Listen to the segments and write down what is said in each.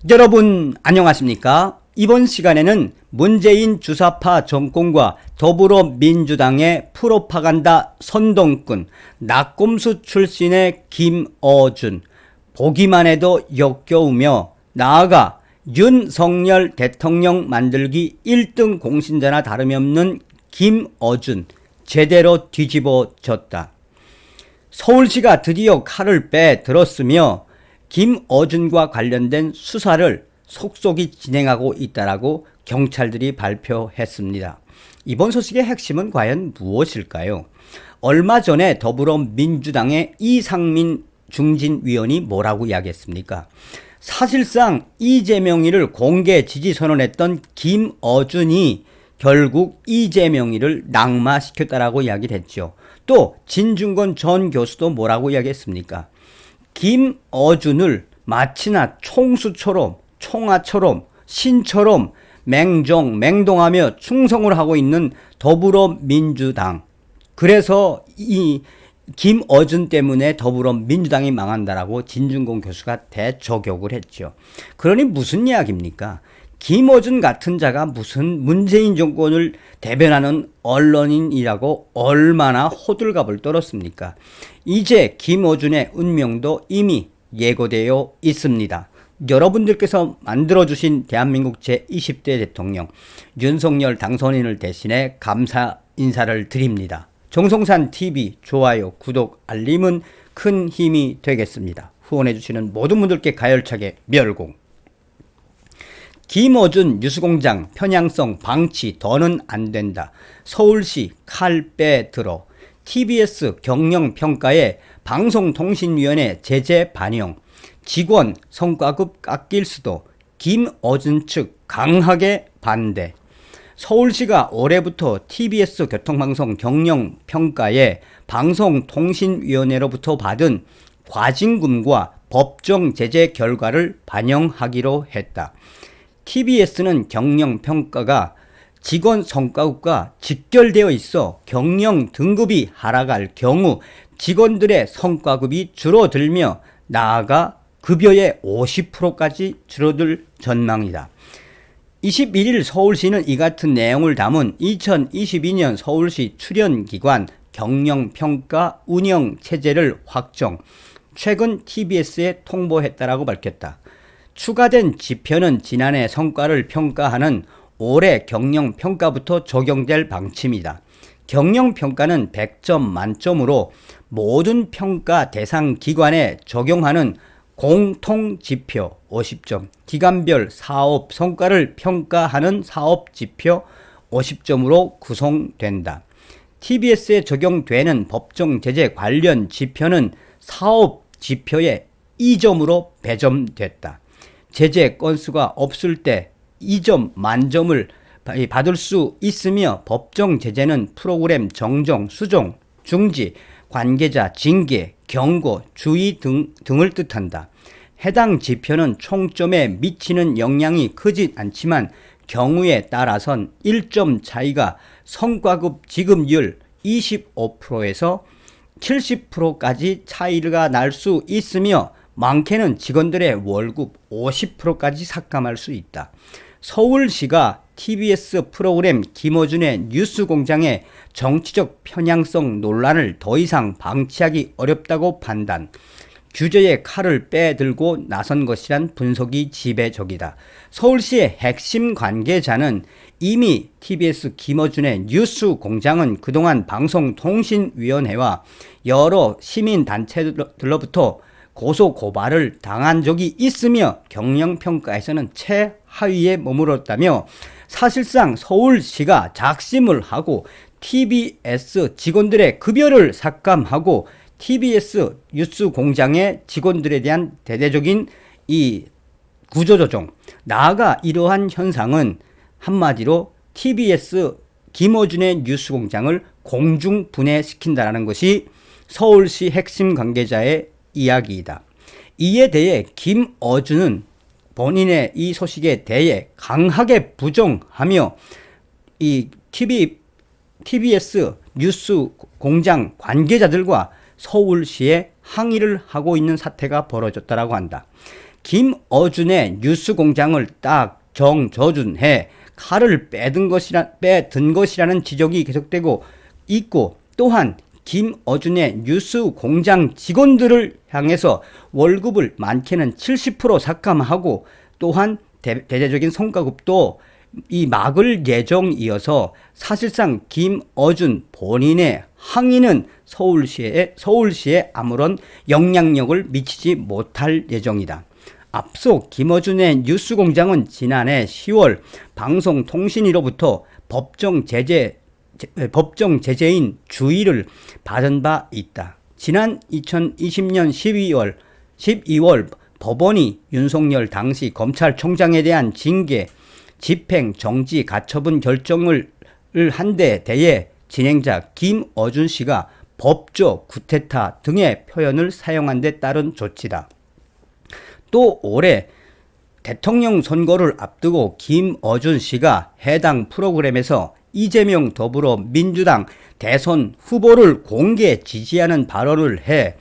여러분 안녕하십니까? 이번 시간에는 문재인 주사파 정권과 더불어민주당의 프로파간다 선동꾼 낙곰수 출신의 김어준, 보기만 해도 역겨우며 나아가 윤석열 대통령 만들기 1등 공신자나 다름이 없는 김어준 제대로 뒤집어졌다. 서울시가 드디어 칼을 빼들었으며 김어준과 관련된 수사를 속속이 진행하고 있다라고 경찰들이 발표했습니다. 이번 소식의 핵심은 과연 무엇일까요? 얼마 전에 더불어민주당의 이상민 중진위원이 뭐라고 이야기했습니까? 사실상 이재명이를 공개 지지 선언했던 김어준이 결국 이재명이를 낙마시켰다라고 이야기를 했죠. 또 진중권 전 교수도 뭐라고 이야기했습니까? 김어준을 마치나 총수처럼, 총아처럼, 신처럼 맹동하며 충성을 하고 있는 더불어민주당. 그래서 이 김어준 때문에 더불어민주당이 망한다라고 진중권 교수가 대저격을 했죠. 그러니 무슨 이야기입니까? 김어준 같은 자가 무슨 문재인 정권을 대변하는 언론인이라고 얼마나 호들갑을 떨었습니까? 이제 김어준의 운명도 이미 예고되어 있습니다. 여러분들께서 만들어주신 대한민국 제20대 대통령 윤석열 당선인을 대신해 감사 인사를 드립니다. 정성산TV 좋아요, 구독, 알림은 큰 힘이 되겠습니다. 후원해주시는 모든 분들께 가열차게 멸공. 김어준 뉴스공장 편향성 방치 더는 안된다. 서울시 칼 빼들어. TBS 경영평가에 방송통신위원회 제재 반영. 직원 성과급 깎일 수도. 김어준 측 강하게 반대. 서울시가 올해부터 TBS 교통방송 경영평가에 방송통신위원회로부터 받은 과징금과 법정 제재 결과를 반영하기로 했다. TBS는 경영평가가 직원 성과급과 직결되어 있어 경영 등급이 하락할 경우 직원들의 성과급이 줄어들며 나아가 급여의 50%까지 줄어들 전망이다. 21일 서울시는 이 같은 내용을 담은 2022년 서울시 출연기관 경영평가 운영체제를 확정, 최근 TBS에 통보했다라고 밝혔다. 추가된 지표는 지난해 성과를 평가하는 올해 경영평가부터 적용될 방침이다. 경영평가는 100점 만점으로 모든 평가 대상 기관에 적용하는 공통지표 50점, 기관별 사업 성과를 평가하는 사업지표 50점으로 구성된다. TBS에 적용되는 법정 제재 관련 지표는 사업지표에 2점으로 배점됐다. 제재 건수가 없을 때 2점 만점을 받을 수 있으며 법정 제재는 프로그램 정정, 수정, 중지, 관계자 징계, 경고, 주의 등을 뜻한다. 해당 지표는 총점에 미치는 영향이 크지 않지만 경우에 따라선 1점 차이가 성과급 지급률 25%에서 70%까지 차이가 날 수 있으며 많게는 직원들의 월급 50%까지 삭감할 수 있다. 서울시가 TBS 프로그램 김어준의 뉴스공장의 정치적 편향성 논란을 더 이상 방치하기 어렵다고 판단, 규제의 칼을 빼들고 나선 것이란 분석이 지배적이다. 서울시의 핵심 관계자는 이미 TBS 김어준의 뉴스공장은 그동안 방송통신위원회와 여러 시민단체들로부터 고소 고발을 당한 적이 있으며 경영평가에서는 최하위에 머물렀다며 사실상 서울시가 작심을 하고 TBS 직원들의 급여를 삭감하고 TBS 뉴스공장의 직원들에 대한 대대적인 이 구조조정, 나아가 이러한 현상은 한마디로 TBS 김어준의 뉴스공장을 공중분해시킨다는 것이 서울시 핵심 관계자의 이야기이다. 이에 대해 김어준은 본인의 이 소식에 대해 강하게 부정하며 이 TBS 뉴스 공장 관계자들과 서울시에 항의를 하고 있는 사태가 벌어졌다고 한다. 김어준의 뉴스공장을 딱 정저준해 칼을 빼든 것이라는 지적이 계속되고 있고, 또한 김어준의 뉴스공장 직원들을 향해서 월급을 많게는 70% 삭감하고, 또한 대대적인 성과급도 이 막을 예정이어서 사실상 김어준 본인의 항의는 서울시에 아무런 영향력을 미치지 못할 예정이다. 앞서 김어준의 뉴스공장은 지난해 10월 방송통신위로부터 법정 제재인 주의를 받은 바 있다. 지난 2020년 12월 법원이 윤석열 당시 검찰총장에 대한 징계, 집행, 정지, 가처분 결정을 한 데 대해 진행자 김어준 씨가 법조, 구테타 등의 표현을 사용한 데 따른 조치다. 또 올해 대통령 선거를 앞두고 김어준 씨가 해당 프로그램에서 이재명 더불어민주당 대선 후보를 공개 지지하는 발언을 해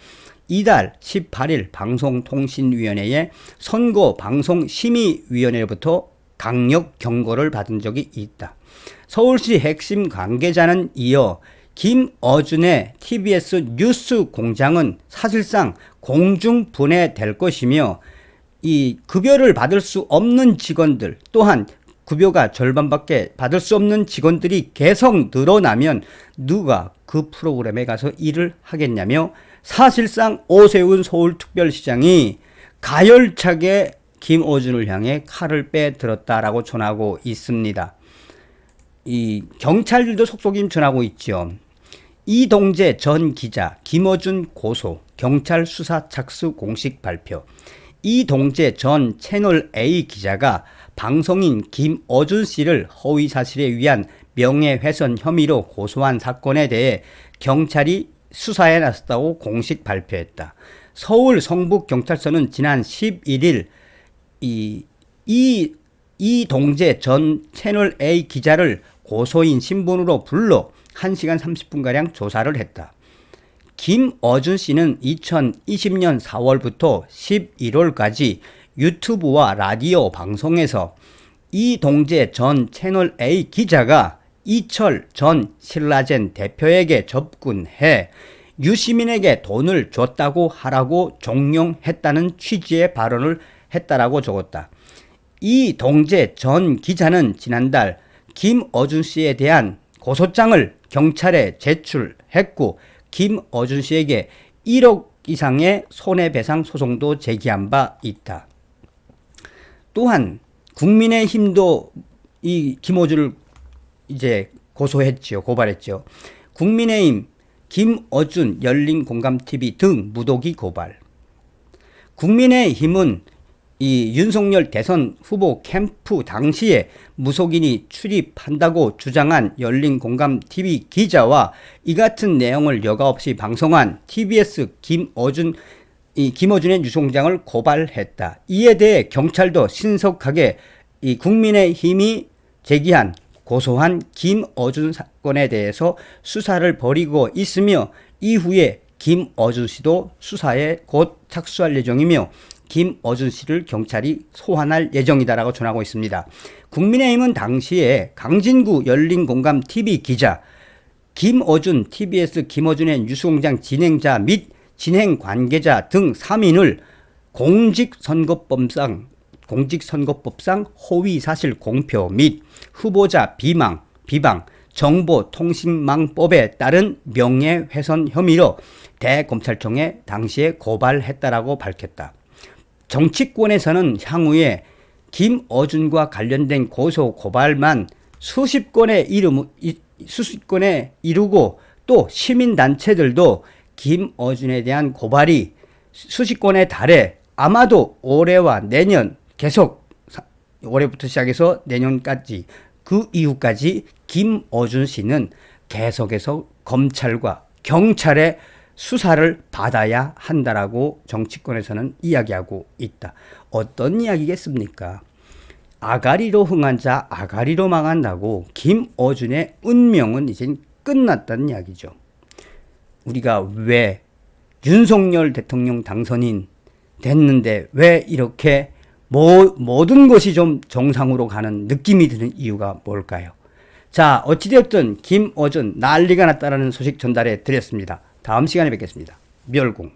이달 18일 방송통신위원회의 선거방송심의위원회로부터 강력 경고를 받은 적이 있다. 서울시 핵심 관계자는 이어 김어준의 TBS 뉴스공장은 사실상 공중분해될 것이며, 이 급여를 받을 수 없는 직원들, 또한 급여가 절반밖에 받을 수 없는 직원들이 계속 늘어나면 누가 그 프로그램에 가서 일을 하겠냐며, 사실상 오세훈 서울특별시장이 가열차게 김어준을 향해 칼을 빼들었다라고 전하고 있습니다. 이 경찰들도 속속임 전하고 있죠. 이동재 전 기자 김어준 고소, 경찰 수사 착수 공식 발표. 이동재 전 채널A 기자가 방송인 김어준 씨를 허위 사실에 의한 명예훼손 혐의로 고소한 사건에 대해 경찰이 수사에 나섰다고 공식 발표했다. 서울 성북경찰서는 지난 11일 이동재 전 채널A 기자를 고소인 신분으로 불러 1시간 30분가량 조사를 했다. 김어준 씨는 2020년 4월부터 11월까지 유튜브와 라디오 방송에서 이동재 전 채널A 기자가 이철 전 신라젠 대표에게 접근해 유시민에게 돈을 줬다고 하라고 종용했다는 취지의 발언을 했다라고 적었다. 이동재 전 기자는 지난달 김어준 씨에 대한 고소장을 경찰에 제출했고, 김어준 씨에게 1억 이상의 손해배상 소송도 제기한 바 있다. 또한 국민의힘도 이 김어준을 이제 고발했죠. 국민의힘, 김어준, 열린공감TV 등 무더기 고발. 국민의힘은 이 윤석열 대선 후보 캠프 당시에 무속인이 출입한다고 주장한 열린공감TV 기자와 이 같은 내용을 여과 없이 방송한 TBS 김어준의 뉴스공장을 고발했다. 이에 대해 경찰도 신속하게 이 국민의힘이 고소한 김어준 사건에 대해서 수사를 벌이고 있으며, 이후에 김어준 씨도 수사에 곧 착수할 예정이며 김어준 씨를 경찰이 소환할 예정이다라고 전하고 있습니다. 국민의힘은 당시에 강진구 열린공감TV 기자, 김어준, TBS 김어준의 뉴스공장 진행자 및 진행 관계자 등 3인을 공직선거법상 허위사실 공표 및 후보자 비방, 정보통신망법에 따른 명예훼손 혐의로 대검찰청에 당시에 고발했다라고 밝혔다. 정치권에서는 향후에 김어준과 관련된 고소 고발만 수십 건에 이르고, 또 시민단체들도 김어준에 대한 고발이 수십 건에 달해 아마도 올해와 내년 계속, 올해부터 시작해서 내년까지, 그 이후까지 김어준 씨는 계속해서 검찰과 경찰의 수사를 받아야 한다라고 정치권에서는 이야기하고 있다. 어떤 이야기겠습니까? 아가리로 흥한 자 아가리로 망한다고 김어준의 운명은 이제 끝났다는 이야기죠. 우리가 왜 윤석열 대통령 당선인 됐는데 왜 이렇게 모든 것이 좀 정상으로 가는 느낌이 드는 이유가 뭘까요? 자, 어찌되었든 김어준 난리가 났다라는 소식 전달해 드렸습니다. 다음 시간에 뵙겠습니다. 멸공.